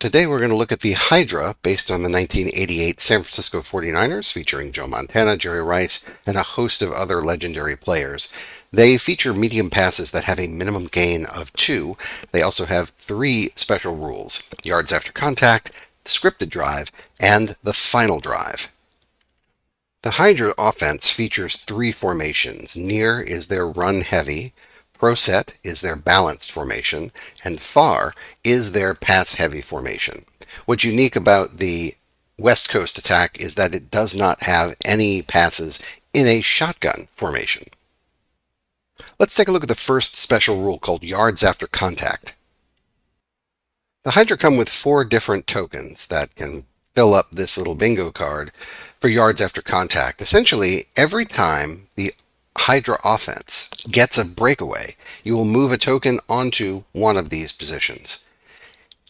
Today we're going to look at the Hydra, based on the 1988 San Francisco 49ers, featuring Joe Montana, Jerry Rice, and a host of other legendary players. They feature medium passes that have a minimum gain of 2. They also have 3 special rules: yards after contact, the scripted drive, and the final drive. The Hydra offense features 3 formations. Near is their run-heavy, Pro-set is their balanced formation, and far is their pass-heavy formation. What's unique about the West Coast attack is that it does not have any passes in a shotgun formation. Let's take a look at the first special rule called yards after contact. The Hydra come with 4 different tokens that can fill up this little bingo card for yards after contact. Essentially, every time the Hydra offense gets a breakaway, you will move a token onto one of these positions.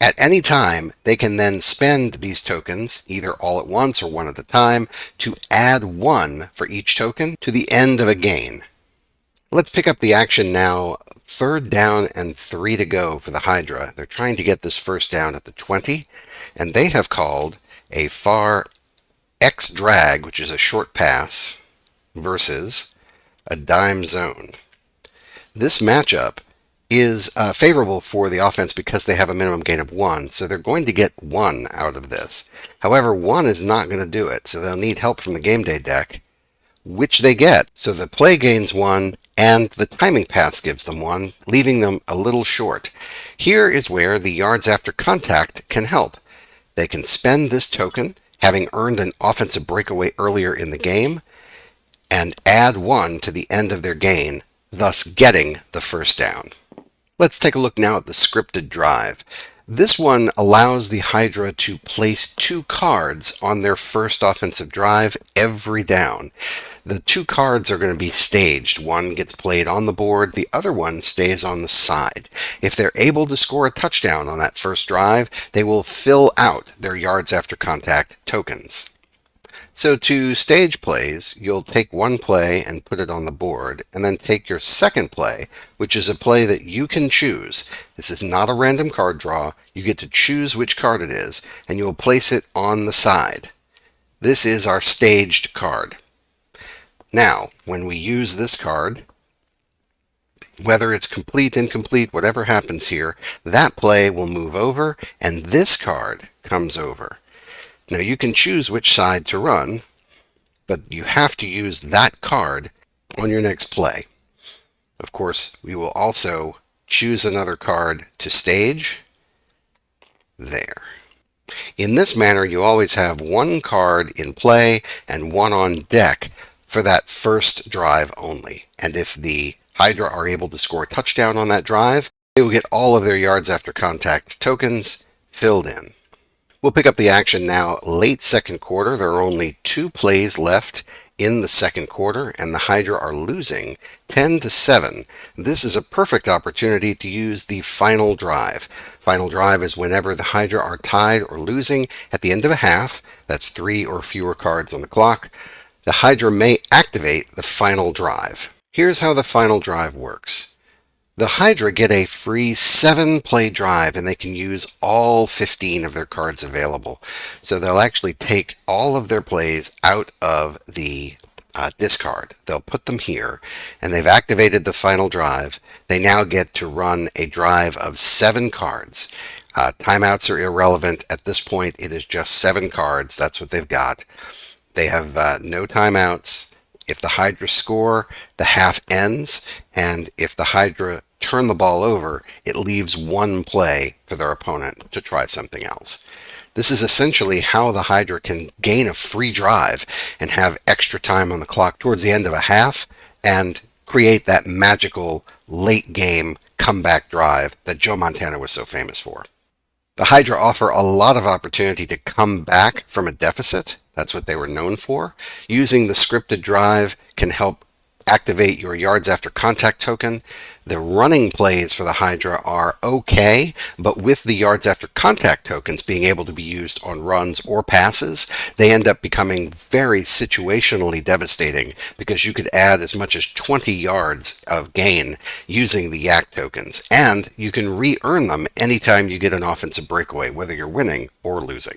At any time, they can then spend these tokens, either all at once or one at a time, to add 1 for each token to the end of a gain. Let's pick up the action now. 3rd down and 3 to go for the Hydra. They're trying to get this first down at the 20, and they have called a far X drag, which is a short pass, versus a dime zone. This matchup is favorable for the offense because they have a minimum gain of 1, so they're going to get 1 out of this. However, 1 is not going to do it, so they'll need help from the game day deck, which they get. So the play gains 1, and the timing pass gives them 1, leaving them a little short. Here is where the yards after contact can help. They can spend this token, having earned an offensive breakaway earlier in the game, and add 1 to the end of their gain, thus getting the first down. Let's take a look now at the scripted drive. This one allows the Hydra to place 2 cards on their first offensive drive every down. The 2 cards are going to be staged. One gets played on the board, the other one stays on the side. If they're able to score a touchdown on that first drive, they will fill out their yards after contact tokens. So to stage plays, you'll take one play and put it on the board, and then take your second play, which is a play that you can choose. This is not a random card draw. You get to choose which card it is, and you will place it on the side. This is our staged card. Now, when we use this card, whether it's complete, incomplete, whatever happens here, that play will move over, and this card comes over. Now you can choose which side to run, but you have to use that card on your next play. Of course, we will also choose another card to stage. There. In this manner, you always have 1 card in play and 1 on deck for that first drive only. And if the Hydra are able to score a touchdown on that drive, they will get all of their yards after contact tokens filled in. We'll pick up the action now. Late second quarter. There are only 2 plays left in the second quarter, and the Hydra are losing 10-7. This is a perfect opportunity to use the final drive. Final drive is whenever the Hydra are tied or losing at the end of a half. That's 3 or fewer cards on the clock. The Hydra may activate the final drive. Here's how the final drive works. The Hydra get a free 7-play drive, and they can use all 15 of their cards available. So they'll actually take all of their plays out of the discard. They'll put them here, and they've activated the final drive. They now get to run a drive of 7 cards. Timeouts are irrelevant. At this point, it is just 7 cards. That's what they've got. They have no timeouts. If the Hydra score, the half ends, and if the Hydra turn the ball over, it leaves 1 play for their opponent to try something else. This is essentially how the Hydra can gain a free drive and have extra time on the clock towards the end of a half and create that magical late game comeback drive that Joe Montana was so famous for. The Hydra offer a lot of opportunity to come back from a deficit. That's what they were known for. Using the scripted drive can help activate your yards after contact token. The running plays for the Hydra are okay, but with the yards after contact tokens being able to be used on runs or passes, they end up becoming very situationally devastating because you could add as much as 20 yards of gain using the yak tokens, and you can re-earn them anytime you get an offensive breakaway, whether you're winning or losing.